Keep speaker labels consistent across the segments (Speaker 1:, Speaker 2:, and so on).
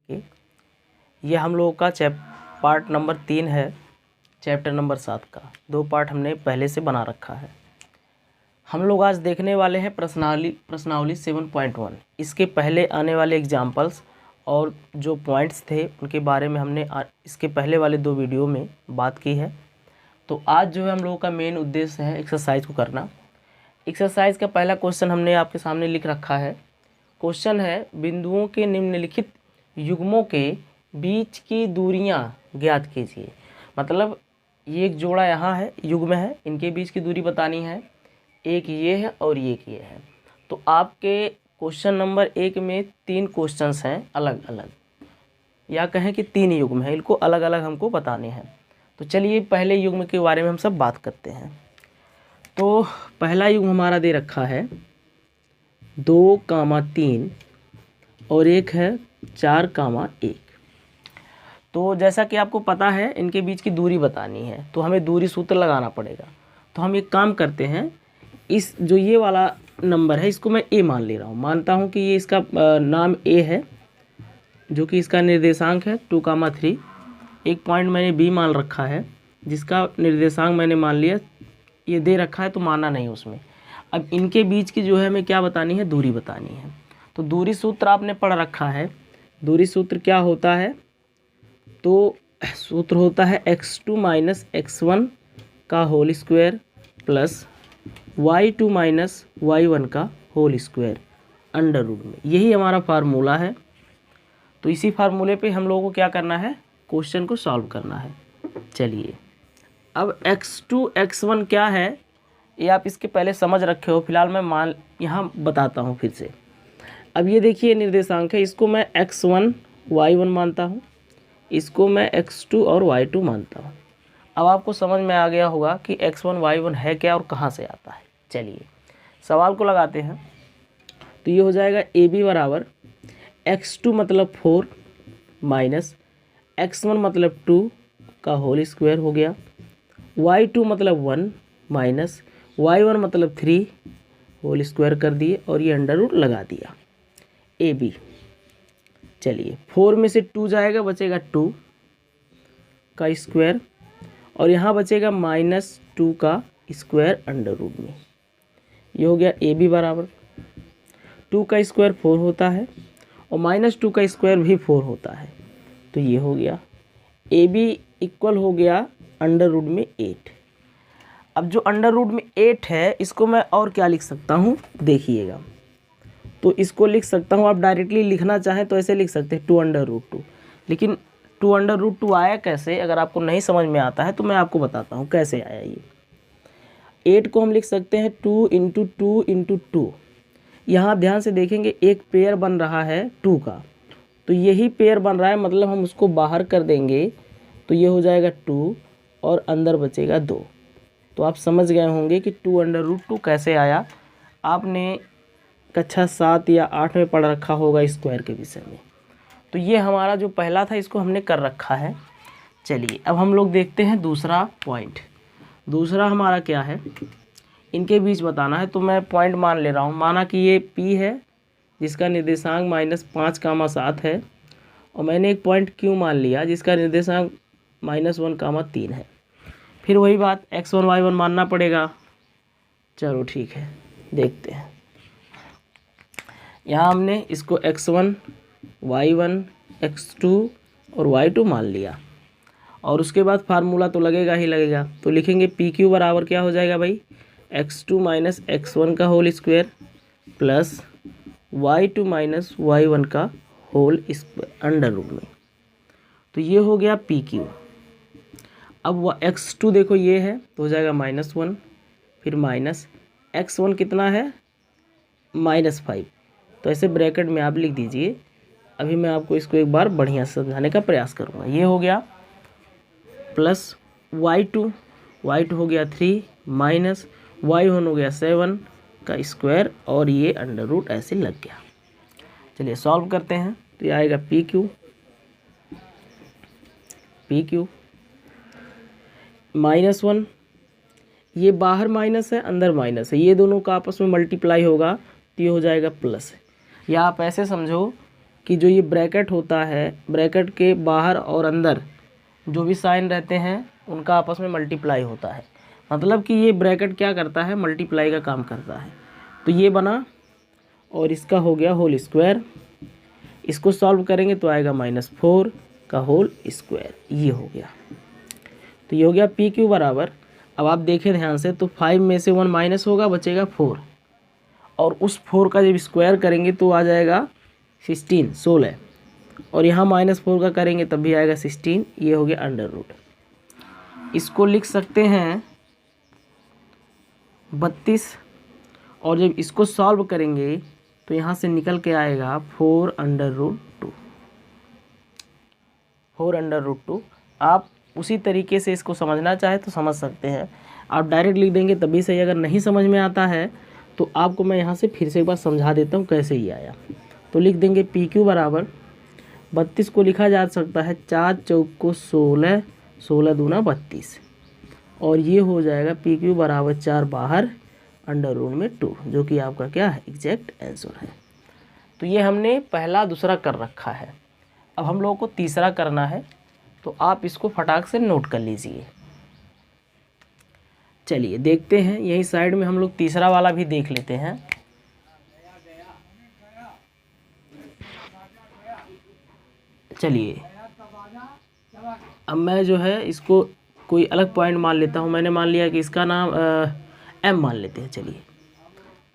Speaker 1: के ये हम लोगों का पार्ट नंबर 3 है, चैप्टर नंबर 7 का। 2 पार्ट हमने पहले से बना रखा है। हम लोग आज देखने वाले हैं प्रश्नावली 7.1। इसके पहले आने वाले एग्जाम्पल्स और जो पॉइंट्स थे उनके बारे में हमने इसके पहले वाले 2 वीडियो में बात की है। तो आज जो है हम लोगों का मेन उद्देश्य है एक्सरसाइज को करना। एक्सरसाइज का पहला क्वेश्चन हमने आपके सामने लिख रखा है। क्वेश्चन है, बिंदुओं के निम्नलिखित युग्मों के बीच की दूरियां ज्ञात कीजिए। मतलब ये एक जोड़ा यहाँ है, युग्म है, इनके बीच की दूरी बतानी है। एक ये है और एक ये है। तो आपके क्वेश्चन नंबर 1 में 3 क्वेश्चंस हैं अलग अलग, या कहें कि 3 युग्म हैं, इनको अलग अलग हमको बताने हैं। तो चलिए पहले युग्म के बारे में हम सब बात करते हैं। तो पहला युग्म हमारा दे रखा है 2, 3 और एक है 4, 1। तो जैसा कि आपको पता है इनके बीच की दूरी बतानी है, तो हमें दूरी सूत्र लगाना पड़ेगा। तो हम एक काम करते हैं, इस जो ये वाला नंबर है इसको मैं ए मान ले रहा हूँ। मानता हूँ कि ये इसका नाम ए है, जो कि इसका निर्देशांक है 2, 3। एक पॉइंट मैंने बी मान रखा है जिसका निर्देशांक मैंने मान लिया, ये दे रखा है तो माना नहीं उसमें। अब इनके बीच की जो है हमें क्या बतानी है, दूरी बतानी है। तो दूरी सूत्र आपने पढ़ रखा है। दूरी सूत्र क्या होता है, तो सूत्र होता है x2 - x1 का whole square plus y2 - y1 का होल स्क्वायर अंडर रूट में। यही हमारा फार्मूला है। तो इसी फार्मूले पे हम लोगों को क्या करना है, क्वेश्चन को सॉल्व करना है। चलिए, अब x2 x1 क्या है ये आप इसके पहले समझ रखे हो, फिलहाल मैं यहाँ बताता हूँ फिर से। अब ये देखिए निर्देशांक है, इसको मैं x1 y1 मानता हूँ, इसको मैं x2 और y2 मानता हूँ। अब आपको समझ में आ गया होगा कि x1 y1 है क्या और कहाँ से आता है। चलिए सवाल को लगाते हैं। तो ये हो जाएगा AB बराबर x2 मतलब 4 माइनस x1 मतलब 2 का होल स्क्वायर हो गया, y2 मतलब 1 माइनस y1 मतलब 3 होल स्क्वायर कर दिए और ये अंडर रूट लगा दिया AB। चलिए 4 में से 2 जाएगा, बचेगा 2 का स्क्वायर और यहाँ बचेगा -2 का स्क्वायर अंडर रूट में। ये हो गया AB बराबर 2 का स्क्वायर 4 होता है और -2 का स्क्वायर भी 4 होता है। तो ये हो गया AB इक्वल हो गया अंडर रूट में 8। अब जो अंडर रूट में 8 है इसको मैं और क्या लिख सकता हूँ, देखिएगा। तो इसको लिख सकता हूँ, आप डायरेक्टली लिखना चाहें तो ऐसे लिख सकते हैं 2√2। लेकिन 2√2 आया कैसे, अगर आपको नहीं समझ में आता है तो मैं आपको बताता हूँ कैसे आया। ये 8 को हम लिख सकते हैं 2 × 2 × 2। यहाँ आप ध्यान से देखेंगे एक पेयर बन रहा है 2 का, तो यही पेयर बन रहा है, मतलब हम उसको बाहर कर देंगे तो ये हो जाएगा 2 और अंदर बचेगा 2। तो आप समझ गए होंगे कि 2√2 कैसे आया। आपने कक्षा 7 या 8 में पढ़ रखा होगा स्क्वायर के विषय में। तो ये हमारा जो पहला था इसको हमने कर रखा है। चलिए अब हम लोग देखते हैं दूसरा पॉइंट। दूसरा हमारा क्या है, इनके बीच बताना है। तो मैं पॉइंट मान ले रहा हूँ, माना कि ये P है जिसका निर्देशांक -5, 7 है, और मैंने एक पॉइंट Q मान लिया जिसका निर्देशांक -1, 3 है। फिर वही बात x1 y1 मानना पड़ेगा। चलो ठीक है, देखते हैं। यहाँ हमने इसको x1 y1 x2 और y2 मान लिया और उसके बाद फार्मूला तो लगेगा ही लगेगा। तो लिखेंगे PQ बराबर क्या हो जाएगा भाई, x2 - x1 का whole square plus y2 - y1 का होल स्क्वायर अंडर रूट में। तो ये हो गया PQ। अब वह x2 देखो ये है तो हो जाएगा -1, फिर माइनस x1 कितना है -5। तो ऐसे ब्रैकेट में आप लिख दीजिए। अभी मैं आपको इसको एक बार बढ़िया से समझाने का प्रयास करूँगा। ये हो गया प्लस y2 हो गया 3 माइनस y1 हो गया 7 का स्क्वायर और ये अंडर रूट ऐसे लग गया। चलिए सॉल्व करते हैं। तो ये आएगा PQ -1, ये बाहर माइनस है अंदर माइनस है, ये दोनों का आपस में मल्टीप्लाई होगा तो ये हो जाएगा प्लस। या आप ऐसे समझो कि जो ये ब्रैकेट होता है, ब्रैकेट के बाहर और अंदर जो भी साइन रहते हैं उनका आपस में मल्टीप्लाई होता है। मतलब कि ये ब्रैकेट क्या करता है, मल्टीप्लाई का काम करता है। तो ये बना और इसका हो गया होल स्क्वायर। इसको सॉल्व करेंगे तो आएगा -4 का होल स्क्वायर, ये हो गया। तो ये हो गया पी क्यू बराबर, अब आप देखें ध्यान से तो 5 में से 1 माइनस होगा, बचेगा 4, और उस 4 का जब स्क्वायर करेंगे तो आ जाएगा 16, और यहाँ -4 का करेंगे तब भी आएगा 16। ये हो गया अंडर रूट। इसको लिख सकते हैं 32, और जब इसको सॉल्व करेंगे तो यहाँ से निकल के आएगा 4√2। 4√2। आप उसी तरीके से इसको समझना चाहे तो समझ सकते हैं, आप डायरेक्ट लिख देंगे तभी सही। अगर नहीं समझ में आता है तो आपको मैं यहाँ से फिर से एक बार समझा देता हूँ कैसे ही आया। तो लिख देंगे पी क्यू बराबर 32 को लिखा जा सकता है 4 चौक को 16, 16 दूना 32, और ये हो जाएगा पी क्यू बराबर 4 बाहर अंडर रूट में 2, जो कि आपका क्या है, एग्जैक्ट आंसर है। तो ये हमने पहला दूसरा कर रखा है। अब हम लोगों को तीसरा करना है, तो आप इसको फटाक से नोट कर लीजिए। चलिए देखते हैं, यही साइड में हम लोग तीसरा वाला भी देख लेते हैं। चलिए अब मैं जो है इसको कोई अलग पॉइंट मान लेता हूँ। मैंने मान लिया कि इसका नाम एम मान लेते हैं। चलिए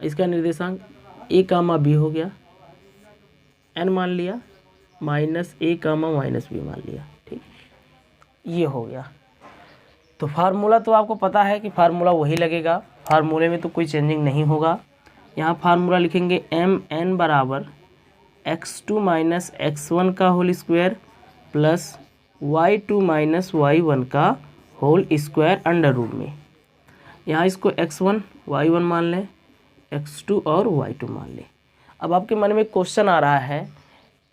Speaker 1: इसका निर्देशांक a, b हो गया, n मान लिया, -a, -b मान लिया। ठीक, ये हो गया। तो फार्मूला तो आपको पता है कि फार्मूला वही लगेगा, फार्मूले में तो कोई चेंजिंग नहीं होगा। यहाँ फार्मूला लिखेंगे mn बराबर x2 माइनस x1 का whole square plus y2 minus y1 का होल स्क्वायर अंडर रूट में। यहाँ इसको x1 y1 मान लें, x2 और y2 मान लें। अब आपके मन में क्वेश्चन आ रहा है,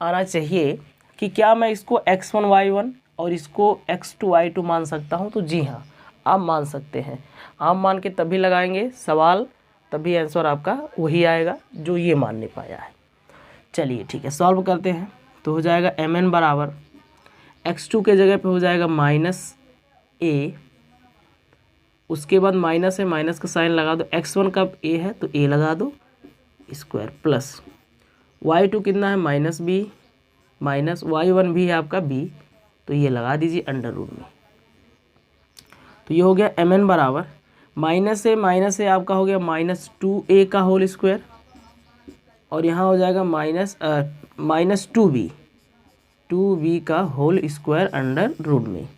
Speaker 1: आना चाहिए कि क्या मैं इसको x1 y1 और इसको x2 y2 मान सकता हूँ? तो जी हाँ, आप मान सकते हैं। आप मान के तभी लगाएंगे सवाल, तभी आंसर आपका वही आएगा जो ये मान नहीं पाया है। चलिए ठीक है, सॉल्व करते हैं। तो हो जाएगा mn बराबर x2 के जगह पे हो जाएगा -a, उसके बाद माइनस है, माइनस का साइन लगा दो। x1 का a है तो a लगा दो स्क्वायर, प्लस y2 कितना है -b, माइनस y1 भी है आपका b, तो ये लगा दीजिए अंडर रूट में। तो ये हो गया mn बराबर माइनस से आपका हो गया -2a का होल स्क्वायर, और यहाँ हो जाएगा -2b का होल स्क्वायर अंडर रूट में।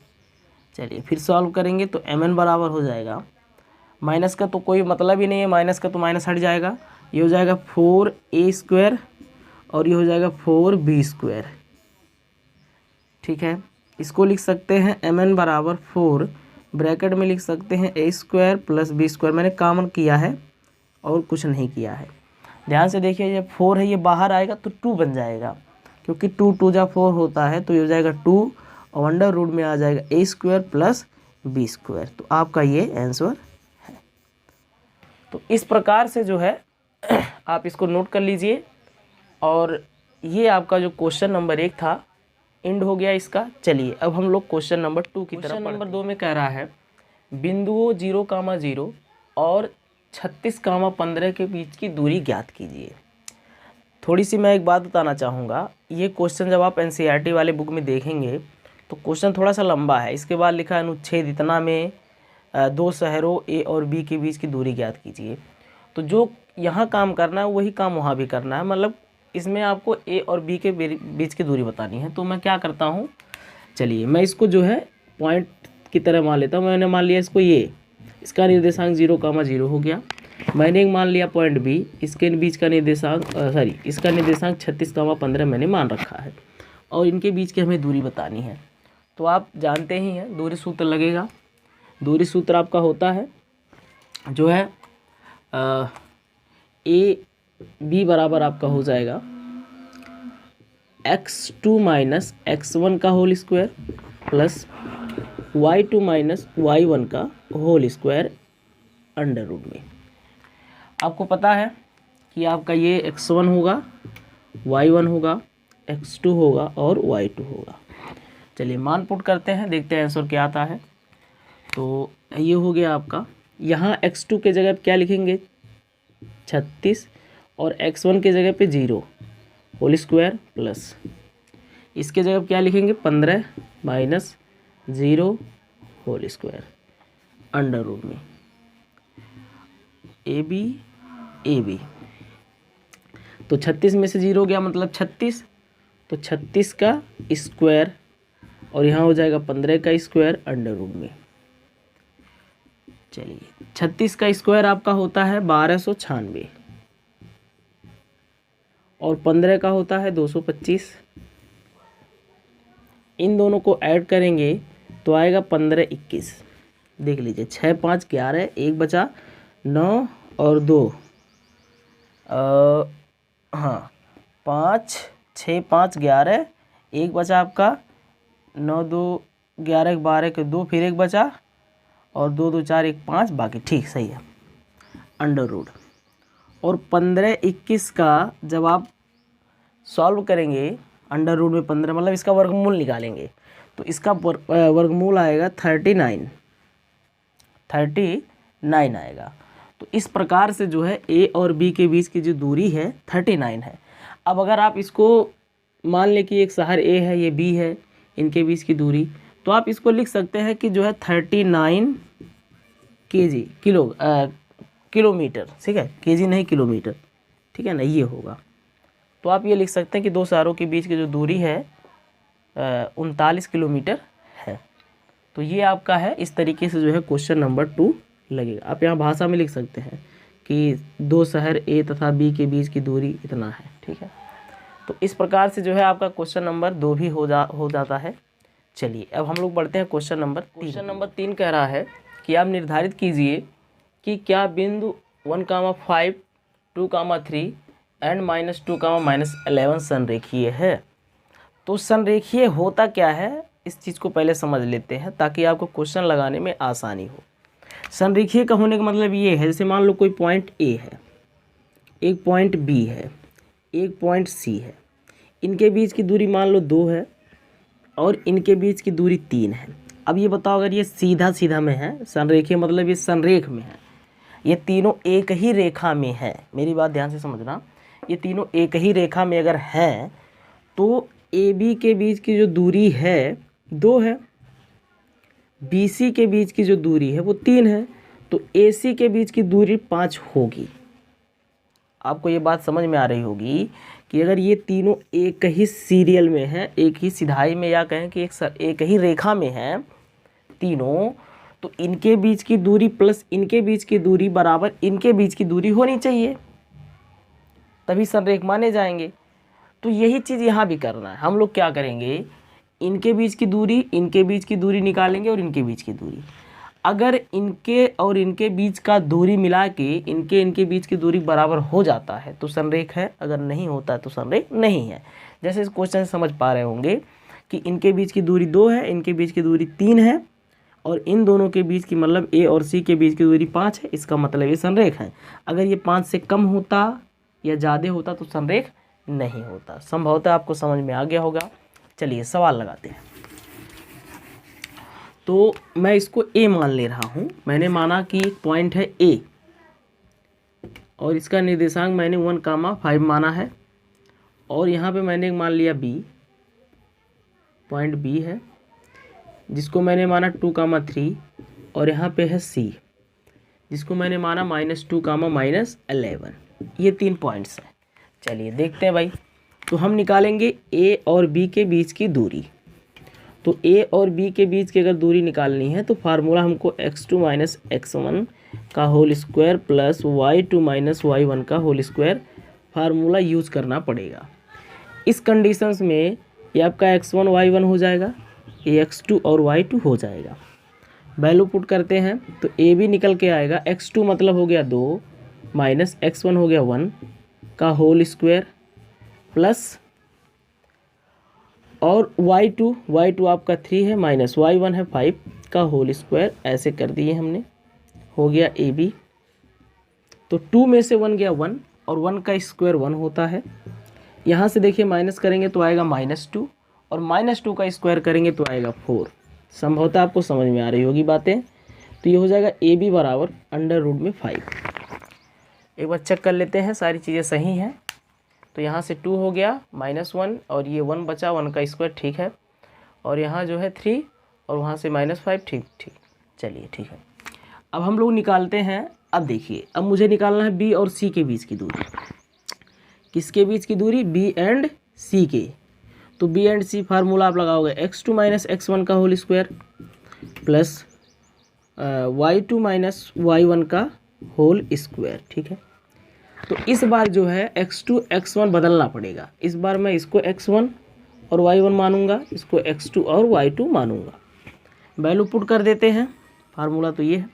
Speaker 1: चलिए फिर सॉल्व करेंगे तो mn बराबर हो जाएगा, माइनस का तो कोई मतलब ही नहीं है, माइनस का तो माइनस हट जाएगा। ये हो जाएगा 4a स्क्वायर और ये हो जाएगा 4b स्क्वायर। ठीक है, इसको लिख सकते हैं mn बराबर 4, ब्रैकेट में लिख सकते हैं a square plus b square. मैंने कॉमन किया है और कुछ नहीं किया है। ध्यान से देखिए, जब 4 है ये बाहर आएगा तो 2 बन जाएगा, क्योंकि 2 2 जा 4 होता है, तो ये हो जाएगा 2 और अंडर रूट में आ जाएगा a square plus b square. तो आपका ये आंसर है। तो इस प्रकार से जो है आप इसको नोट कर लीजिए, और ये आपका जो क्वेश्चन नंबर 1 था एंड हो गया इसका। चलिए अब हम लोग क्वेश्चन नंबर 2 की तरफ। क्वेश्चन नंबर 2 में कह रहा है बिंदुओं 0,0 और 36,15 के बीच की दूरी ज्ञात कीजिए। थोड़ी सी मैं एक बात बताना चाहूँगा, ये क्वेश्चन जब आप एनसीईआरटी वाले बुक में देखेंगे तो क्वेश्चन थोड़ा सा लंबा है। इसके बाद लिखा है अनुच्छेद इतना में 2 शहरों ए और बी के बीच की दूरी ज्ञात कीजिए। तो जो यहाँ काम करना है वही काम वहाँ भी करना है, मतलब इसमें आपको ए और बी के बीच की दूरी बतानी है। तो मैं क्या करता हूँ, चलिए मैं इसको जो है पॉइंट की तरह मान लेता हूँ। मैंने मान लिया इसको ये, इसका निर्देशांक 0,0 हो गया। मैंने मान लिया पॉइंट बी, इसके बीच का निर्देशांक इसका निर्देशांक 36,15 मैंने मान रखा है, और इनके बीच की हमें दूरी बतानी है। तो आप जानते ही हैं दूरी सूत्र लगेगा। दूरी सूत्र आपका होता है जो है ए बी बराबर आपका हो जाएगा x2 माइनस x1 का whole square plus y2 minus y1 का होल स्क्वायर अंडर रूट में। आपको पता है कि आपका ये x1 होगा, y1 होगा, x2 होगा और y2 होगा। चलिए मान पुट करते हैं, देखते हैं आंसर क्या आता है। तो ये हो गया आपका, यहाँ x2 के जगह पे क्या लिखेंगे 36 और x1 के जगह पे 0 होल स्क्वायर प्लस इसके जगह पे क्या लिखेंगे 15 minus 0 whole square under root में ए बी। तो 36 में से 0 गया मतलब 36, तो 36 का स्क्वायर और यहाँ हो जाएगा 15 का स्क्वायर अंडर रूट में। चलिए 36 का स्क्वायर आपका होता है 1296 और 15 का होता है 225। इन दोनों को ऐड करेंगे तो आएगा 15 21। देख लीजिए 6 5 11, 1 बचा 9 और 2 हाँ 5 6 5 11, 1 बचा आपका 9 2 11 12 के 2 फिर 1 बचा और 2 2 4 1 5 बाकी ठीक सही है अंडर रूट। और 15 21 का जब आप सॉल्व करेंगे अंडर रूट में 15 मतलब इसका वर्गमूल निकालेंगे तो इसका वर्गमूल आएगा 39 आएगा। तो इस प्रकार से जो है ए और बी के बीच की जो दूरी है 39 है। अब अगर आप इसको मान लें कि एक शहर ए है ये बी है, इनके बीच की दूरी, तो आप इसको लिख सकते हैं कि जो है 39 kg किलोमीटर, ठीक है केजी नहीं किलोमीटर, ठीक है ना, ये होगा। तो आप ये लिख सकते हैं कि दो शहरों के बीच की जो दूरी है 39 किलोमीटर है। तो ये आपका है, इस तरीके से जो है क्वेश्चन नंबर 2 लगेगा। आप यहाँ भाषा में लिख सकते हैं कि दो शहर ए तथा बी के बीच की दूरी इतना है, ठीक है। तो इस प्रकार से जो है आपका क्वेश्चन नंबर 2 भी हो जाता है। चलिए अब हम लोग बढ़ते हैं क्वेश्चन नंबर 3। क्वेश्चन नंबर 3 कह रहा है कि आप निर्धारित कीजिए कि क्या बिंदु 1,5 2,3 एंड -2, -11 संरेखीय है। तो संरेखीय होता क्या है इस चीज़ को पहले समझ लेते हैं ताकि आपको क्वेश्चन लगाने में आसानी हो। संरेखीय का होने का मतलब ये है, जैसे मान लो कोई पॉइंट ए है, एक पॉइंट बी है, एक पॉइंट सी है, इनके बीच की दूरी मान लो 2 है और इनके बीच की दूरी 3 है। अब ये बताओ अगर ये सीधा सीधा में है, संरेखीय मतलब ये संरेख में है, ये तीनों एक ही रेखा में है, मेरी बात ध्यान से समझना, ये तीनों एक ही रेखा में अगर हैं तो ए बी के बीच की जो दूरी है 2 है, बी सी के बीच की जो दूरी है वो 3 है, तो ए सी के बीच की दूरी 5 होगी। आपको ये बात समझ में आ रही होगी कि अगर ये तीनों एक ही सीरियल में हैं, एक ही सिधाई में, या कहें कि एक ही रेखा में हैं तीनों, तो इनके बीच की दूरी प्लस इनके बीच की दूरी बराबर इनके बीच की दूरी होनी चाहिए, तभी संरेख माने जाएंगे। तो यही चीज़ यहाँ भी करना है। हम लोग क्या करेंगे, इनके बीच की दूरी निकालेंगे और इनके बीच की दूरी, अगर इनके और इनके बीच का दूरी मिला के इनके बीच की दूरी बराबर हो जाता है तो संरेख है, अगर नहीं होता है तो संरेख नहीं है। जैसे इस क्वेश्चन से समझ पा रहे होंगे कि इनके बीच की दूरी 2 है, इनके बीच की दूरी 3 है और इन दोनों के बीच की मतलब ए और सी के बीच की दूरी 5 है, इसका मतलब ये संरेख है। अगर ये 5 से कम होता या ज़्यादा होता तो संरेख नहीं होता। संभवतः आपको समझ में आ गया होगा। चलिए सवाल लगाते हैं। तो मैं इसको ए मान ले रहा हूँ, मैंने माना कि एक पॉइंट है ए और इसका निर्देशांक मैंने 1,5 माना है और यहाँ पे मैंने मान लिया बी, पॉइंट बी है जिसको मैंने माना 2,3 और यहाँ पे है सी जिसको मैंने माना -2, -11। ये 3 पॉइंट्स हैं। चलिए देखते हैं भाई। तो हम निकालेंगे ए और बी के बीच की दूरी। तो ए और बी के बीच की अगर दूरी निकालनी है तो फार्मूला हमको x2 - x1 का whole square plus y2 - y1 का होल स्क्वायर फार्मूला यूज़ करना पड़ेगा। इस कंडीशंस में ये आपका x1 y1 हो जाएगा, ये x2 और y2 हो जाएगा। वैल्यू पुट करते हैं तो ए बी निकल के आएगा, x2 मतलब हो गया 2 माइनस x1 हो गया 1 का होल स्क्वायर प्लस और y2 आपका 3 है माइनस y1 है 5 का होल स्क्वायर, ऐसे कर दिए हमने, हो गया ए बी। तो 2 में से 1 गया 1 और 1 का स्क्वायर 1 होता है, यहाँ से देखिए माइनस करेंगे तो आएगा -2 और -2 का स्क्वायर करेंगे तो आएगा 4। संभवतः आपको समझ में आ रही होगी बातें। तो ये हो जाएगा AB बराबर √5। एक बार चेक कर लेते हैं सारी चीज़ें सही हैं। तो यहाँ से 2 हो गया -1 और ये 1 बचा, 1 का स्क्वायर, ठीक है। और यहाँ जो है 3 और वहाँ से -5, ठीक ठीक, चलिए ठीक है। अब हम लोग निकालते हैं। अब देखिए, अब मुझे निकालना है B और C के बीच की दूरी। किसके बीच की दूरी? B एंड C के। तो B एंड C फार्मूला आप लगाओगे x2 - x1 का whole square plus y2 - y1 का होल स्क्वायर, ठीक है। तो इस बार जो है x2 x1 बदलना पड़ेगा। इस बार मैं इसको x1 और y1 मानूंगा, इसको x2 और y2 मानूंगा। वैल्यू पुट कर देते हैं, फार्मूला तो ये है।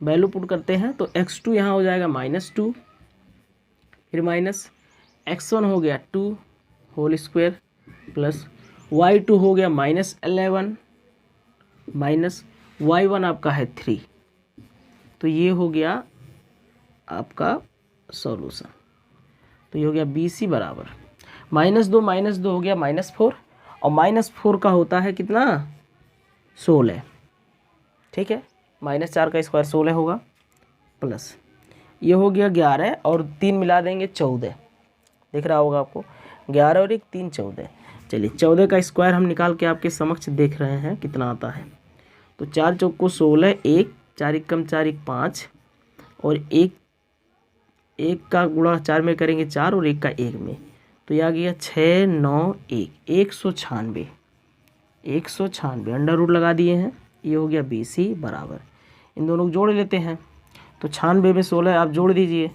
Speaker 1: वैल्यू पुट करते हैं तो x2 यहाँ हो जाएगा -2, फिर माइनस x1 हो गया 2 होल स्क्वायर प्लस y2 हो गया -11 माइनस y1 आपका है 3। तो ये हो गया आपका सॉल्यूशन। तो ये हो गया BC बराबर -2 हो गया -4 और -4 का होता है कितना? 16, ठीक है। -4 का स्क्वायर 16 होगा प्लस ये हो गया 11 और 3 मिला देंगे 14, दिख रहा होगा आपको। 11 और 1 3 14। चलिए 14 का स्क्वायर हम निकाल के आपके समक्ष देख रहे हैं कितना आता है। तो 4 चौक को 16, 1 4 एकम 4 1 5 और 1 का गुणा 4 में करेंगे 4 और 1 का 1 में, तो ये आ गया 6 9 1 196। 196 अंडर रूट लगा दिए हैं। ये हो गया BC बराबर, इन दोनों को जोड़ लेते हैं। तो 96 में 16 आप जोड़ दीजिए,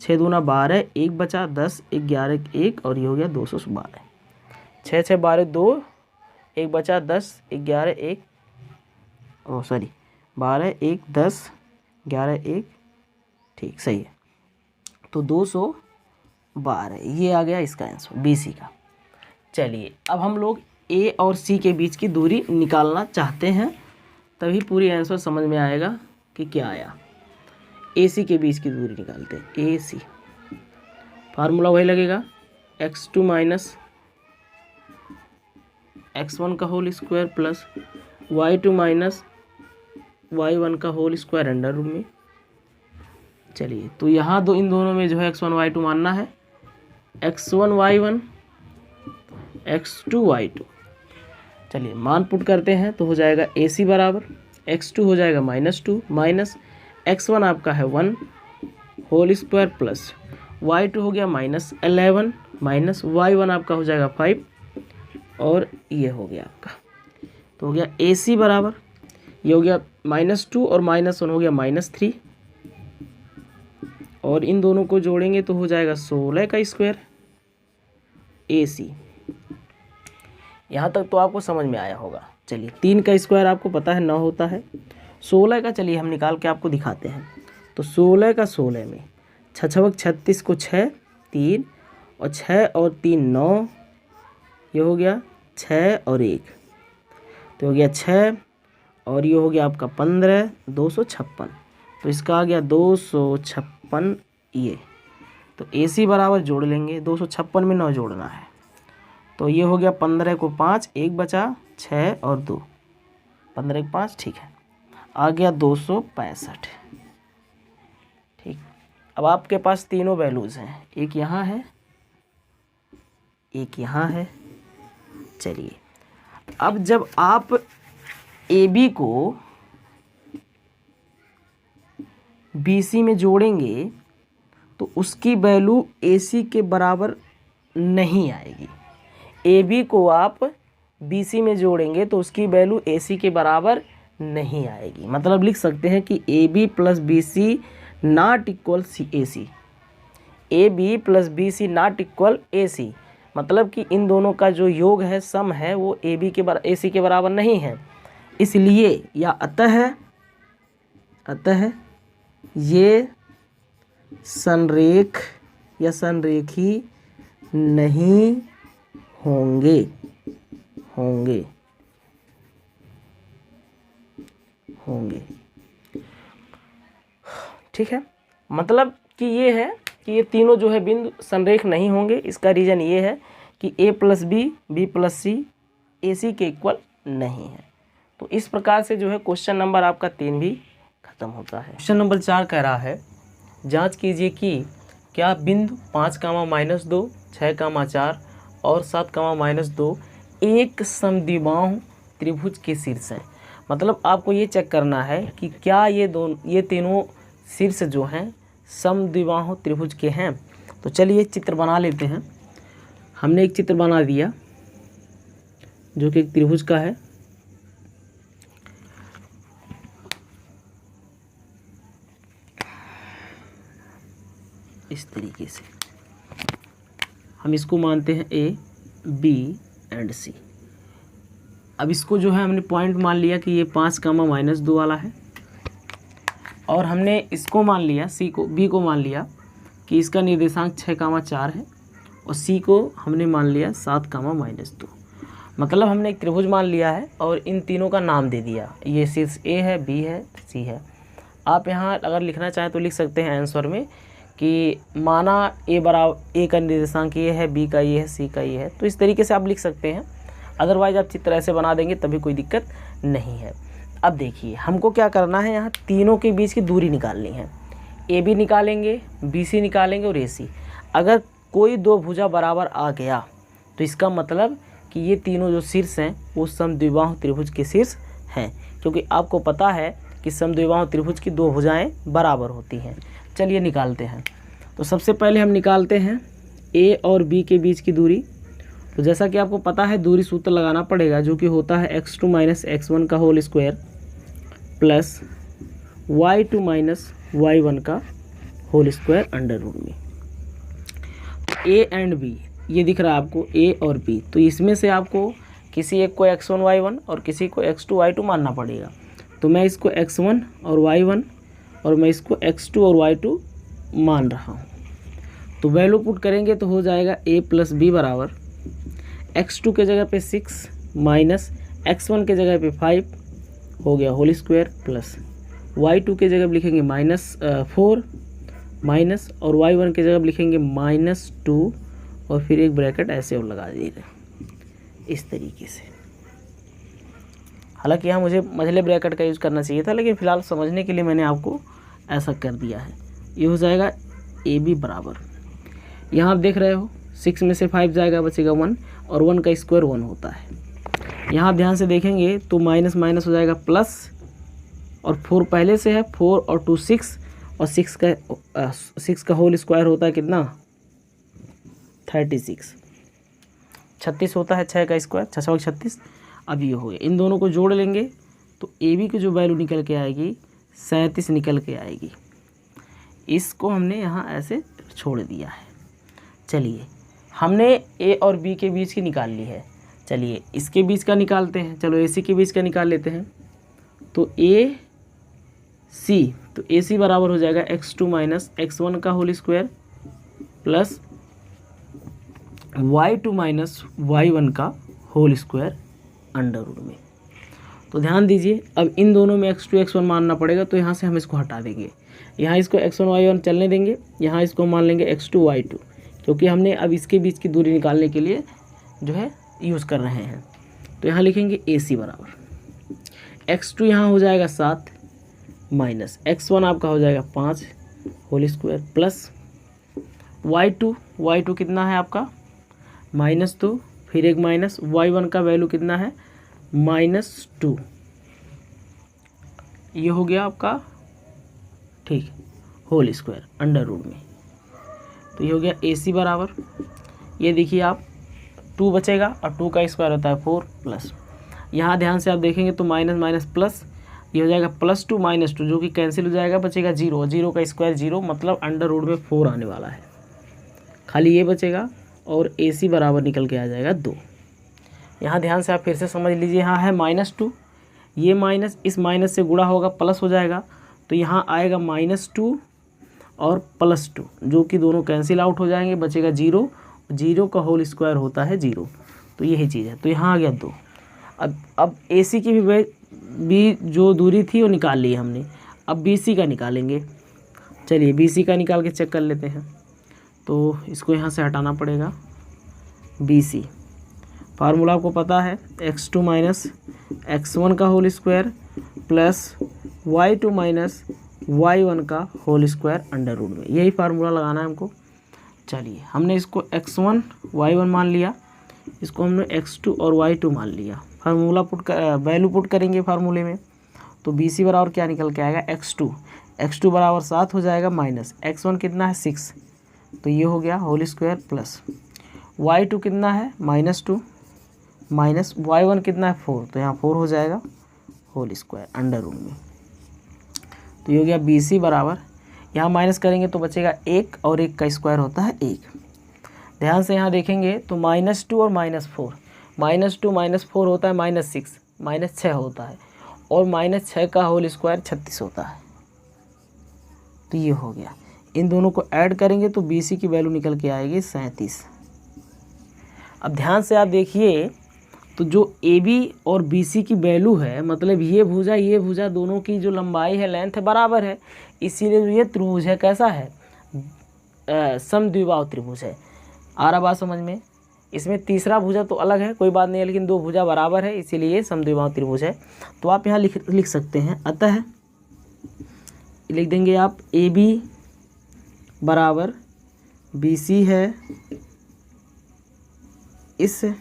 Speaker 1: 6 दूना 12, 1 बचा 10, 11 1 और ये हो गया 212। 6 6 12 2, 1 बचा 10, 11 1 12 1 10 11 1, ठीक सही है। तो 212 ये आ गया इसका आंसर BC का। चलिए अब हम लोग A और C के बीच की दूरी निकालना चाहते हैं, तभी पूरी आंसर समझ में आएगा कि क्या आया। AC के बीच की दूरी निकालते हैं। AC फार्मूला वही लगेगा, x2 - x1 का whole square plus y2 - y1 का होल स्क्वायर अंडर रूट में। चलिए तो यहाँ इन दोनों में जो है x1 y2 मानना है, x1 y1 x2 y2। चलिए मान पुट करते हैं तो हो जाएगा AC बराबर x2 हो जाएगा -2 माइनस x1 आपका है 1 होल स्क्वायर प्लस y2 हो गया -11 माइनस y1 आपका हो जाएगा 5 और ये हो गया आपका। तो हो गया AC बराबर, ये हो गया -2 और -1 हो गया -3 और इन दोनों को जोड़ेंगे तो हो जाएगा 16 का स्क्वायर AC। यहाँ तक तो आपको समझ में आया होगा। चलिए 3 का स्क्वायर आपको पता है 9 होता है। 16 का चलिए हम निकाल के आपको दिखाते हैं। तो 16 का 16 में 6 छक 36 को 6 3 और 6 और 3 9, ये हो गया 6 और 1, तो हो गया 6 और ये हो गया आपका 15 256। तो इसका आ गया 256 ये। तो AC बराबर जोड़ लेंगे, 256 में 9 जोड़ना है। तो ये हो गया 15 को 5, 1 बचा 6 और 2, 15 को 5, ठीक है, आ गया 265। ठीक, अब आपके पास तीनों वैल्यूज़ हैं, एक यहाँ है एक यहाँ है। चलिए अब जब आप AB को BC में जोड़ेंगे तो उसकी वैल्यू AC के बराबर नहीं आएगी। AB को आप BC में जोड़ेंगे तो उसकी वैल्यू AC के बराबर नहीं आएगी। मतलब लिख सकते हैं कि AB plus BC not equal AC। AB plus BC not equal AC, मतलब कि इन दोनों का जो योग है, सम है, वो AC के बराबर नहीं है। इसलिए या अतः ये संरेख या संरेखी नहीं होंगे। ठीक है, मतलब कि ये है कि ये तीनों जो है बिंदु संरेख नहीं होंगे। इसका रीज़न ये है कि a plus B plus C AC के इक्वल नहीं है। तो इस प्रकार से जो है क्वेश्चन नंबर आपका 3 भी खत्म होता है। क्वेश्चन नंबर 4 कह रहा है जांच कीजिए कि क्या बिंदु 5,-2, 6,4 और 7,-2 एक समद्विबाहु त्रिभुज के शीर्ष हैं। मतलब आपको ये चेक करना है कि क्या ये तीनों शीर्ष जो हैं समद्विबाहु त्रिभुज के हैं। तो चलिए चित्र बना लेते हैं। हमने एक चित्र बना दिया जो कि एक त्रिभुज का है। इस तरीके से हम इसको मानते हैं A, B एंड C। अब इसको जो है हमने पॉइंट मान लिया कि ये 5,-2 वाला है, और हमने इसको मान लिया B को मान लिया कि इसका निर्देशांक 6,4 है, और C को हमने मान लिया 7,-2। मतलब हमने एक त्रिभुज मान लिया है और इन तीनों का नाम दे दिया। ये शीर्ष A है, B है, C है। आप यहाँ अगर लिखना चाहें तो लिख सकते हैं आंसर में कि माना A का निर्देशांक ये है, B का ये है, C का ये है। तो इस तरीके से आप लिख सकते हैं। अदरवाइज आप चित्र ऐसे बना देंगे तभी कोई दिक्कत नहीं है। अब देखिए हमको क्या करना है, यहाँ तीनों के बीच की दूरी निकालनी है। AB निकालेंगे, BC निकालेंगे और AC। अगर कोई दो भुजा बराबर आ गया तो इसका मतलब कि ये तीनों जो शीर्ष हैं वो समद्विबाहु त्रिभुज के शीर्ष हैं, क्योंकि आपको पता है कि समद्विबाहु त्रिभुज की दो भुजाएं बराबर होती हैं। चलिए निकालते हैं। तो सबसे पहले हम निकालते हैं A और B के बीच की दूरी। तो जैसा कि आपको पता है दूरी सूत्र लगाना पड़ेगा, जो कि होता है x2 - x1 का whole square plus y2 - y1 का होल स्क्वायर अंडर रूट में। A एंड B ये दिख रहा है आपको, A और B। तो इसमें से आपको किसी एक को x1 y1 और किसी को x2 y2 मानना पड़ेगा। तो मैं इसको x1 और y1 और मैं इसको x2 और y2 मान रहा हूँ। तो वैल्यू पुट करेंगे तो हो जाएगा A प्लस B बराबर x2 के जगह पे 6 माइनस x1 के जगह पे 5 हो गया होल स्क्वायर प्लस y2 के जगह लिखेंगे -4 माइनस और y1 के जगह लिखेंगे -2 और फिर एक ब्रैकेट ऐसे और लगा दीजिए इस तरीके से। हालांकि यहाँ मुझे मझले ब्रैकेट का यूज़ करना चाहिए था, लेकिन फ़िलहाल समझने के लिए मैंने आपको ऐसा कर दिया है। ये हो जाएगा AB बराबर, यहाँ आप देख रहे हो 6 में से 5 जाएगा, बचेगा 1 और 1 का स्क्वायर 1 होता है। यहाँ आप ध्यान से देखेंगे तो माइनस माइनस हो जाएगा प्लस, और 4 पहले से है, 4 और 2 6 और 6 का होल स्क्वायर होता है कितना 36 होता है, 6 का स्क्वायर 6 36। अब ये हो गया, इन दोनों को जोड़ लेंगे तो AB की जो वैल्यू निकल के आएगी 37 निकल के आएगी। इसको हमने यहाँ ऐसे छोड़ दिया है। चलिए हमने A और B के बीच की निकाल ली है। चलिए इसके बीच का निकालते हैं। चलो AC के बीच का निकाल लेते हैं। तो AC बराबर हो जाएगा x2 - x1 का whole square plus y2 - y1 का होल स्क्वायर अंडर रूट में। तो ध्यान दीजिए, अब इन दोनों में x2 x1 मानना पड़ेगा, तो यहाँ से हम इसको हटा देंगे। यहाँ इसको x1 y1 चलने देंगे, यहाँ इसको मान लेंगे x2 y2, क्योंकि हमने अब इसके बीच की दूरी निकालने के लिए जो है यूज़ कर रहे हैं। तो यहाँ लिखेंगे AC बराबर x2 यहाँ हो जाएगा 7 माइनस x1 आपका हो जाएगा 5 होल स्क्वायर प्लस y2 कितना है आपका -2, फिर एक माइनस y1 का वैल्यू कितना है -2। ये हो गया आपका ठीक होल स्क्वायर अंडर रूट में। तो ये हो गया AC बराबर, ये देखिए आप 2 बचेगा और 2 का स्क्वायर होता है 4 प्लस, यहाँ ध्यान से आप देखेंगे तो माइनस माइनस प्लस, ये हो जाएगा +2 -2 जो कि कैंसिल हो जाएगा, बचेगा 0, 0 का स्क्वायर 0, मतलब अंडर रूट में 4 आने वाला है, खाली ये बचेगा और AC बराबर निकल के आ जाएगा 2। यहाँ ध्यान से आप फिर से समझ लीजिए, यहाँ है -2, ये माइनस इस माइनस से गुणा होगा प्लस हो जाएगा, तो यहाँ आएगा -2 और +2 जो कि दोनों कैंसिल आउट हो जाएंगे, बचेगा 0, 0 का होल स्क्वायर होता है 0, तो यही चीज़ है। तो यहाँ आ गया 2। अब AC की भी जो दूरी थी वो निकाल ली हमने, अब BC का निकालेंगे। चलिए BC का निकाल के चेक कर लेते हैं। तो इसको यहाँ से हटाना पड़ेगा। BC फार्मूला आपको पता है, x2 माइनस x1 का whole square plus y2 minus y1 का होल स्क्वायर अंडर रूट में, यही फार्मूला लगाना है हमको। चलिए हमने इसको x1 y1 मान लिया, इसको हमने x2 और y2 मान लिया। फार्मूला वैल्यू पुट करेंगे फार्मूले में, तो BC बराबर क्या निकल के आएगा, x2 बराबर 7 हो जाएगा, माइनस x1 कितना है 6, तो ये हो गया होल स्क्वायर प्लस y2 कितना है -2 माइनस y1 कितना है 4, तो यहाँ 4 हो जाएगा होल स्क्वायर अंडर रूट में। तो ये हो गया BC बराबर, यहाँ माइनस करेंगे तो बचेगा 1 और 1 का स्क्वायर होता है 1। ध्यान से यहाँ देखेंगे तो -2 और -4, -2 -4 होता है -6, -6 होता है, और -6 का होल स्क्वायर 36 होता है। तो ये हो गया, इन दोनों को ऐड करेंगे तो BC की वैल्यू निकल के आएगी 37। अब ध्यान से आप देखिए, तो जो AB और BC की वैल्यू है, मतलब ये भुजा दोनों की जो लंबाई है, लेंथ है, बराबर है, इसीलिए ये त्रिभुज है, कैसा है, समद्विबाहु त्रिभुज है। आ रहा बात समझ में। इसमें तीसरा भुजा तो अलग है, कोई बात नहीं है, लेकिन दो भुजा बराबर है, इसीलिए ये समद्विबाहु त्रिभुज है। तो आप यहाँ लिख सकते हैं, अतः लिख देंगे आप AB बराबर BC है, इसलिए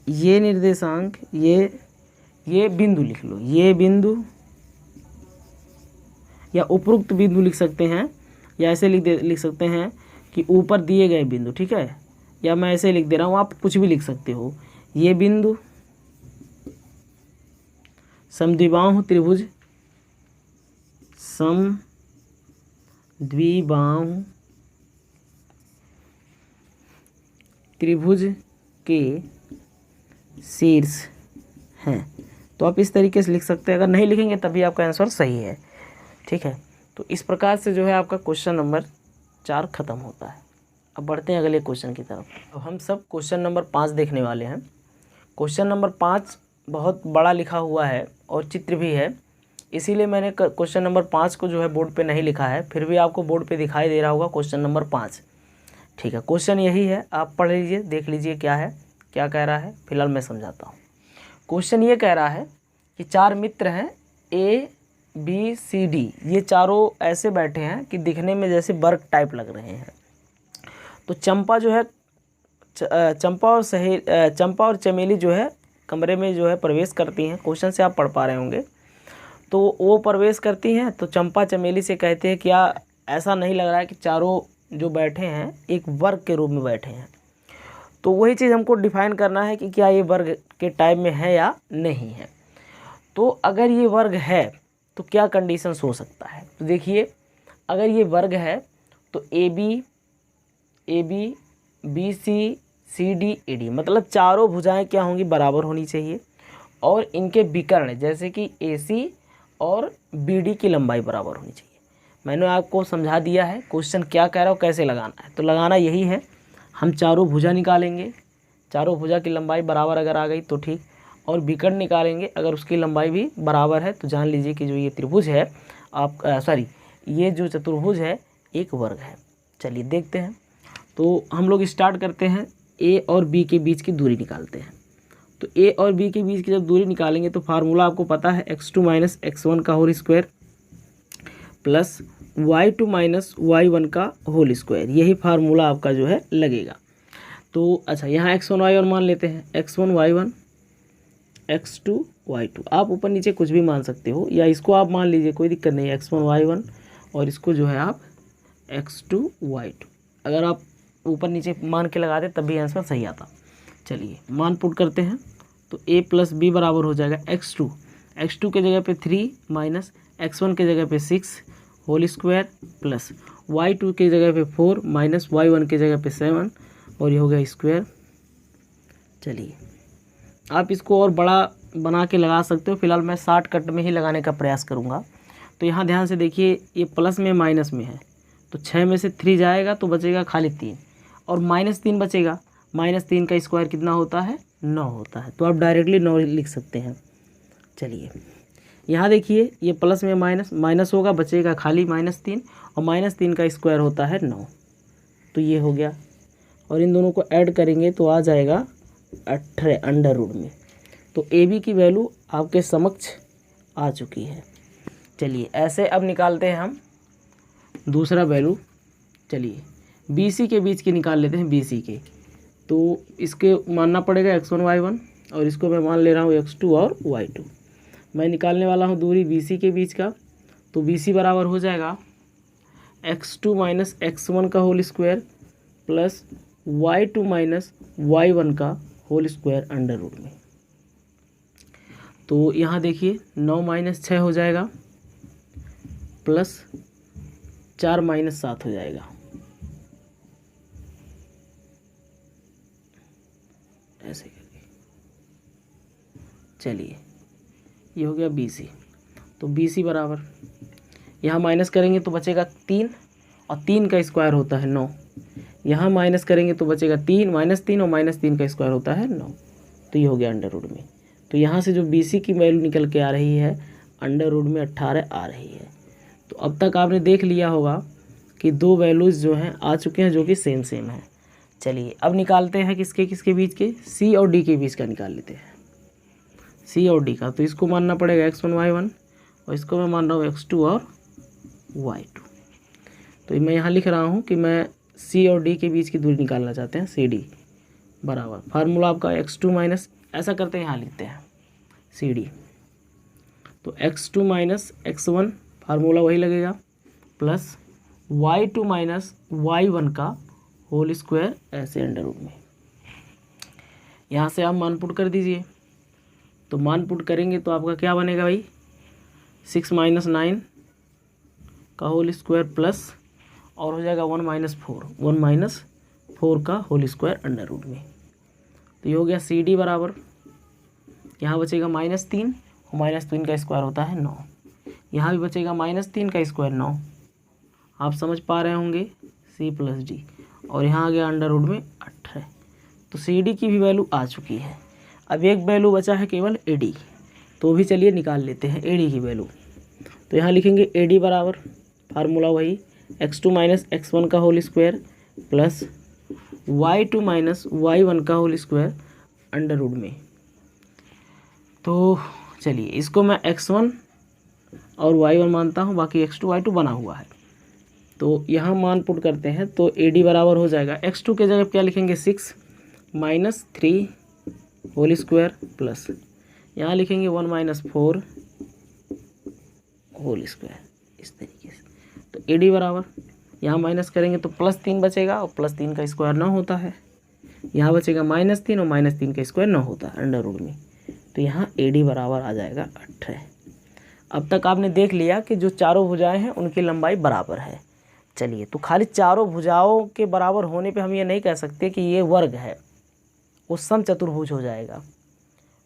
Speaker 1: ये निर्देशांक, ये बिंदु लिख लो, ये बिंदु या उपरोक्त बिंदु लिख सकते हैं, या ऐसे लिख सकते हैं कि ऊपर दिए गए बिंदु, ठीक है, या मैं ऐसे लिख दे रहा हूँ, आप कुछ भी लिख सकते हो। ये बिंदु समद्विबाहु त्रिभुज, समद्विबाहु त्रिभुज के शीर्ष हैं। तो आप इस तरीके से लिख सकते हैं, अगर नहीं लिखेंगे तभी आपका आंसर सही है, ठीक है। तो इस प्रकार से जो है आपका क्वेश्चन नंबर 4 खत्म होता है। अब बढ़ते हैं अगले क्वेश्चन की तरफ। अब हम सब क्वेश्चन नंबर 5 देखने वाले हैं। क्वेश्चन नंबर 5 बहुत बड़ा लिखा हुआ है और चित्र भी है, इसीलिए मैंने क्वेश्चन नंबर 5 को जो है बोर्ड पे नहीं लिखा है, फिर भी आपको बोर्ड पे दिखाई दे रहा होगा क्वेश्चन नंबर 5, ठीक है। क्वेश्चन यही है, आप पढ़ लीजिए, देख लीजिए क्या है, क्या कह रहा है। फिलहाल मैं समझाता हूँ। क्वेश्चन ये कह रहा है कि 4 मित्र हैं ABCD, ये चारों ऐसे बैठे हैं कि दिखने में जैसे वर्ग टाइप लग रहे हैं। तो चंपा जो है, चंपा और चमेली जो है कमरे में जो है प्रवेश करती हैं। क्वेश्चन से आप पढ़ पा रहे होंगे। तो वो प्रवेश करती हैं, तो चंपा चमेली से कहते हैं क्या ऐसा नहीं लग रहा है कि चारों जो बैठे हैं एक वर्ग के रूप में बैठे हैं। तो वही चीज़ हमको डिफाइन करना है कि क्या ये वर्ग के टाइप में है या नहीं है। तो अगर ये वर्ग है तो क्या कंडीशंस हो सकता है। तो देखिए, अगर ये वर्ग है तो AB BC CD AD, मतलब चारों भुजाएं क्या होंगी, बराबर होनी चाहिए, और इनके विकर्ण जैसे कि AC और BD की लंबाई बराबर होनी चाहिए। मैंने आपको समझा दिया है क्वेश्चन क्या कह रहा है और कैसे लगाना है। तो लगाना यही है, हम चारों भुजा निकालेंगे, चारों भुजा की लंबाई बराबर अगर आ गई तो ठीक, और विकर्ण निकालेंगे, अगर उसकी लंबाई भी बराबर है तो जान लीजिए कि जो ये त्रिभुज है ये जो चतुर्भुज है एक वर्ग है। चलिए देखते हैं। तो हम लोग स्टार्ट करते हैं, A और B के बीच की दूरी निकालते हैं। तो A और B के बीच की जब दूरी निकालेंगे तो फार्मूला आपको पता है, x2 माइनस x1 का whole square plus y2 minus y1 का होल स्क्वायर, यही फार्मूला आपका जो है लगेगा। तो अच्छा, यहाँ x1 y1 मान लेते हैं, x1 y1 x2 y2, आप ऊपर नीचे कुछ भी मान सकते हो, या इसको आप मान लीजिए, कोई दिक्कत नहीं है, x1 y1 और इसको जो है आप x2 y2, अगर आप ऊपर नीचे मान के लगाते तब भी आंसर सही आता। चलिए मान पुट करते हैं। तो A प्लस B बराबर हो जाएगा x2 के जगह पे 3 माइनस x1 के जगह पे 6 होल स्क्वायर प्लस y2 के जगह पे 4 माइनस y1 के जगह पे 7, और ये हो गया स्क्वायर। चलिए आप इसको और बड़ा बना के लगा सकते हो, फिलहाल मैं शॉर्टकट में ही लगाने का प्रयास करूँगा। तो यहाँ ध्यान से देखिए, ये प्लस में माइनस में है, तो 6 में से 3 जाएगा तो बचेगा खाली 3, और -3 बचेगा। -3 का स्क्वायर कितना होता है, 9 होता है। तो आप डायरेक्टली 9 लिख सकते हैं। चलिए यहाँ देखिए ये प्लस में माइनस, माइनस होगा बचेगा खाली -3 और -3 का स्क्वायर होता है 9। तो ये हो गया और इन दोनों को ऐड करेंगे तो आ जाएगा 18 अंडर रूट में। तो ए बी की वैल्यू आपके समक्ष आ चुकी है। चलिए ऐसे अब निकालते हैं हम दूसरा वैल्यू। चलिए बी सी के बीच की निकाल लेते हैं। बी सी के तो इसके मानना पड़ेगा x1 y1 और इसको मैं मान ले रहा हूँ x2 और y2। मैं निकालने वाला हूँ दूरी बी सी के बीच का। तो बी सी बराबर हो जाएगा x2 माइनस x1 का whole square plus y2 minus y1 का होल स्क्वायर अंडर रूट में। तो यहाँ देखिए 9 माइनस 6 हो जाएगा प्लस 4 माइनस 7 हो जाएगा। ऐसे करके चलिए ये हो गया बी सी। तो बी सी बराबर यहाँ माइनस करेंगे तो बचेगा 3 और 3 का स्क्वायर होता है 9। यहाँ माइनस करेंगे तो बचेगा 3 -3 और -3 का स्क्वायर होता है 9। तो ये हो गया अंडर रूट में। तो यहाँ से जो बी सी की वैल्यू निकल के आ रही है अंडर रूट में 18 आ रही है। तो अब तक आपने देख लिया होगा कि दो वैल्यूज़ जो हैं आ चुके हैं जो कि सेम है। चलिए अब निकालते हैं किसके बीच के, सी और डी के बीच का निकाल लेते हैं। सी और डी का तो इसको मानना पड़ेगा x1 y1 और इसको मैं मान रहा हूँ x2 और y2। तो मैं यहाँ लिख रहा हूँ कि मैं सी और डी के बीच की दूरी निकालना चाहते हैं। सी डी बराबर फार्मूला आपका x2 माइनस, ऐसा करते हैं यहाँ लिखते हैं सी डी। तो x2 माइनस x1 फार्मूला वही लगेगा प्लस y2 माइनस y1 का होल स्क्वायर ऐसे अंडर रूट में। यहाँ से आप मान पुट कर दीजिए। तो मान पुट करेंगे तो आपका क्या बनेगा भाई, 6 माइनस 9 का होल स्क्वायर प्लस और हो जाएगा 1 माइनस 4 का होल स्क्वायर अंडर रूट में। तो ये हो गया सी डी बराबर, यहाँ बचेगा -3 और -3 का स्क्वायर होता है 9। यहाँ भी बचेगा -3 का स्क्वायर 9। आप समझ पा रहे होंगे सी प्लस डी। और यहाँ आ गया अंडर रूट में 18। तो सी डी की भी वैल्यू आ चुकी है। अब एक वैल्यू बचा है केवल ए डी, तो भी चलिए निकाल लेते हैं ए डी की वैल्यू। तो यहाँ लिखेंगे ए डी बराबर फार्मूला वही x2 माइनस x1 का whole square plus y2 minus y1 का होल स्क्वायर अंडर रूट में। तो चलिए इसको मैं x1 और y1 मानता हूँ, बाकी x2 y2 बना हुआ है। तो यहाँ मान पुट करते हैं तो ए डी बराबर हो जाएगा x2 के जगह क्या लिखेंगे 6 माइनस 3 होल स्क्वायर प्लस यहाँ लिखेंगे 1 माइनस 4 होल स्क्वायर, इस तरीके से। तो ए डी बराबर यहाँ माइनस करेंगे तो +3 बचेगा और +3 का स्क्वायर 9 होता है। यहाँ बचेगा -3 और -3 का स्क्वायर 9 होता है अंडर रूट में। तो यहाँ ए डी बराबर आ जाएगा 18। अब तक आपने देख लिया कि जो चारों भुजाएं हैं उनकी लंबाई बराबर है। चलिए तो खाली चारों भुजाओं के बराबर होने पे हम ये नहीं कह सकते कि ये वर्ग है, वो समचतुर्भुज हो जाएगा।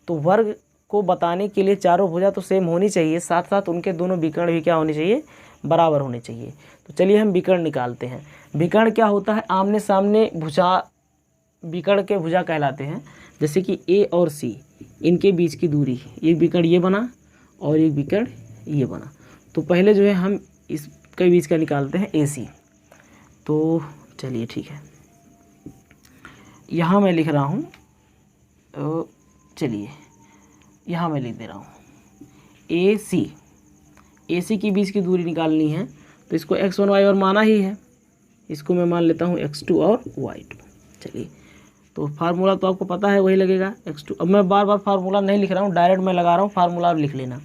Speaker 1: तो वर्ग को बताने के लिए चारों भुजा तो सेम होनी चाहिए, साथ साथ उनके दोनों विकर्ण भी क्या होने चाहिए, बराबर होने चाहिए। तो चलिए हम विकर्ण निकालते हैं। विकर्ण क्या होता है, आमने सामने भुजा, विकर्ण के भुजा कहलाते हैं। जैसे कि ए और सी इनके बीच की दूरी, एक विकर्ण ये बना और एक विकर्ण ये बना। तो पहले जो है हम इसके बीच का निकालते हैं ए सी। तो चलिए ठीक है, यहाँ मैं लिख रहा हूँ, चलिए यहाँ मैं लिख दे रहा हूँ ए सी की बीच की दूरी निकालनी है। तो इसको x1 y1 माना ही है, इसको मैं मान लेता हूँ x2 और y2। चलिए तो फार्मूला तो आपको पता है वही लगेगा x2। अब मैं बार बार फार्मूला नहीं लिख रहा हूँ, डायरेक्ट मैं लगा रहा हूँ, फार्मूला लिख लेना।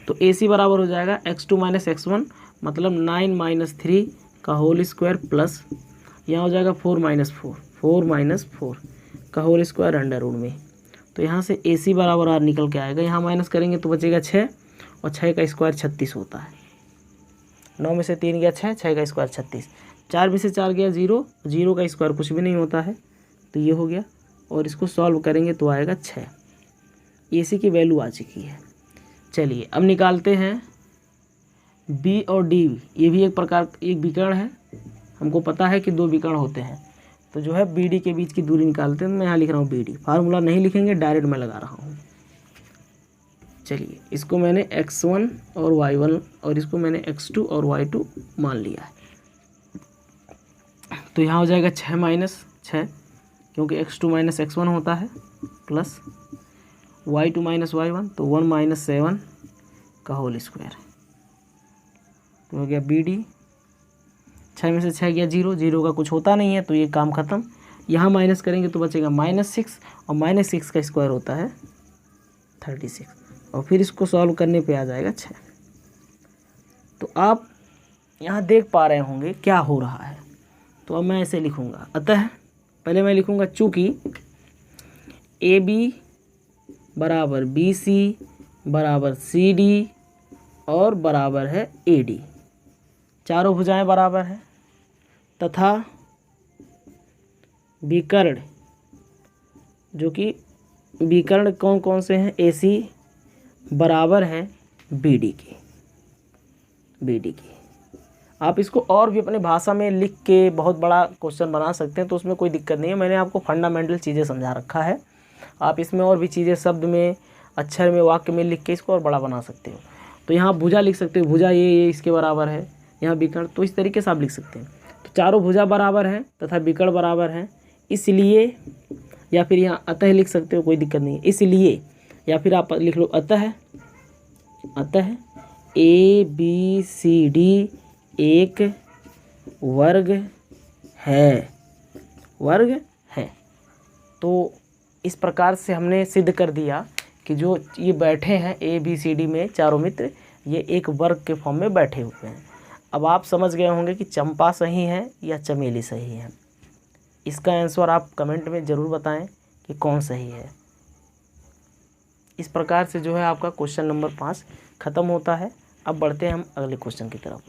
Speaker 1: तो ए सी बराबर हो जाएगा x2 माइनस x1 मतलब 9 माइनस 3 का होल स्क्वायर प्लस यहाँ हो जाएगा 4 माइनस 4 का होल स्क्वायर अंडर रूट में। तो यहाँ से ए सी बराबर आर निकल के आएगा, यहाँ माइनस करेंगे तो बचेगा 6 और 6 का स्क्वायर 36 होता है। 9 में से 3 गया 6, 6 का स्क्वायर 36, 4 में से 4 गया 0, 0 का स्क्वायर कुछ भी नहीं होता है। तो ये हो गया और इसको सॉल्व करेंगे तो आएगा 6। ए सी की वैल्यू आ चुकी है। चलिए अब निकालते हैं बी और डी। ये भी एक प्रकार एक विकर्ण है, हमको पता है कि दो विकर्ण होते हैं। तो जो है बी डी के बीच की दूरी निकालते हैं। मैं यहाँ लिख रहा हूँ बी डी, फार्मूला नहीं लिखेंगे, डायरेक्ट मैं लगा रहा हूँ। चलिए इसको मैंने x1 और y1 और इसको मैंने x2 और y2 मान लिया है। तो यहाँ हो जाएगा 6 माइनस 6, क्योंकि x2 माइनस x1 होता है, प्लस y2 माइनस y1, तो 1 माइनस 7 का होल स्क्वायर। तो हो गया BD। 6 में से 6 गया 0, 0 का कुछ होता नहीं है तो ये काम ख़त्म। यहाँ माइनस करेंगे तो बचेगा -6, और -6 का स्क्वायर होता है 36, और फिर इसको सॉल्व करने पे आ जाएगा 6। तो आप यहाँ देख पा रहे होंगे क्या हो रहा है। तो अब मैं ऐसे लिखूँगा, अतः पहले मैं लिखूँगा चूँकि AB बराबर BC बराबर CD और बराबर है AD, चारों भुजाएं बराबर है, तथा विकर्ण, जो कि विकर्ण कौन कौन से हैं, AC बराबर है BD की। आप इसको और भी अपने भाषा में लिख के बहुत बड़ा क्वेश्चन बना सकते हैं, तो उसमें कोई दिक्कत नहीं है। मैंने आपको फंडामेंटल चीज़ें समझा रखा है, आप इसमें और भी चीज़ें शब्द में, अक्षर में, वाक्य में लिख के इसको और बड़ा बना सकते हो। तो यहाँ भुजा लिख सकते हो, भुजा ये इसके बराबर है, यहाँ विकर्ण, तो इस तरीके से आप लिख सकते हैं। तो चारों भुजा बराबर हैं तथा विकर्ण बराबर हैं, इसलिए, या फिर यहाँ अतः लिख सकते हो, कोई दिक्कत नहीं है, इसलिए, या फिर आप लिख लो अतः ABCD एक वर्ग है। तो इस प्रकार से हमने सिद्ध कर दिया कि जो ये बैठे हैं ABCD में चारों मित्र, ये एक वर्ग के फॉर्म में बैठे हुए हैं। अब आप समझ गए होंगे कि चंपा सही है या चमेली सही है। इसका आंसर आप कमेंट में ज़रूर बताएं कि कौन सही है। इस प्रकार से जो है आपका क्वेश्चन नंबर 5 ख़त्म होता है। अब बढ़ते हैं हम अगले क्वेश्चन की तरफ।